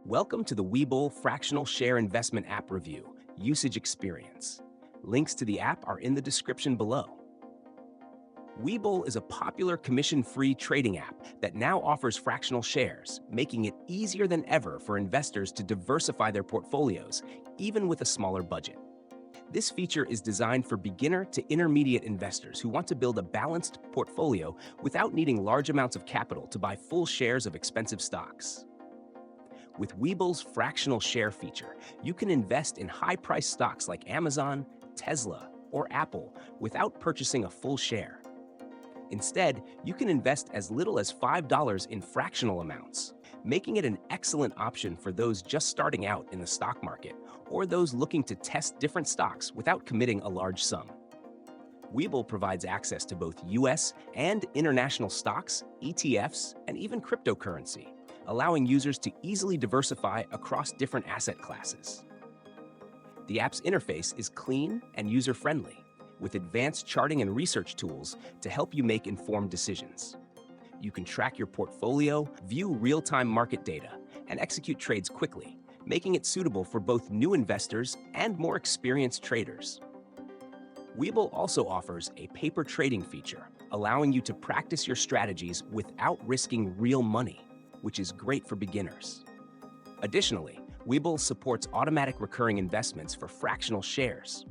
Welcome to the Webull Fractional Share Investment App Review, Usage Experience. Links to the app are in the description below. Webull is a popular commission-free trading app that now offers fractional shares, making it easier than ever for investors to diversify their portfolios, even with a smaller budget. This feature is designed for beginner to intermediate investors who want to build a balanced portfolio without needing large amounts of capital to buy full shares of expensive stocks. With Webull's fractional share feature, you can invest in high-priced stocks like Amazon, Tesla, or Apple without purchasing a full share. Instead, you can invest as little as $5 in fractional amounts, making it an excellent option for those just starting out in the stock market or those looking to test different stocks without committing a large sum. Webull provides access to both US and international stocks, ETFs, and even cryptocurrency, allowing users to easily diversify across different asset classes. The app's interface is clean and user-friendly, with advanced charting and research tools to help you make informed decisions. You can track your portfolio, view real-time market data, and execute trades quickly, making it suitable for both new investors and more experienced traders. Webull also offers a paper trading feature, allowing you to practice your strategies without risking real money, which is great for beginners. Additionally, Webull supports automatic recurring investments for fractional shares,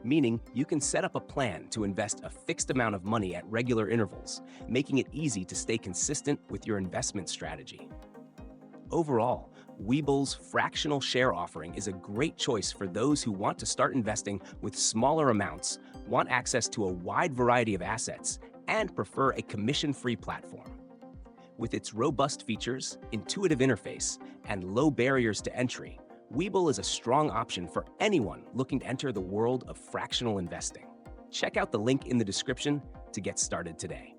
meaning you can set up a plan to invest a fixed amount of money at regular intervals, making it easy to stay consistent with your investment strategy. Overall, Webull's fractional share offering is a great choice for those who want to start investing with smaller amounts, want access to a wide variety of assets, and prefer a commission-free platform. With its robust features, intuitive interface, and low barriers to entry, Webull is a strong option for anyone looking to enter the world of fractional investing. Check out the link in the description to get started today.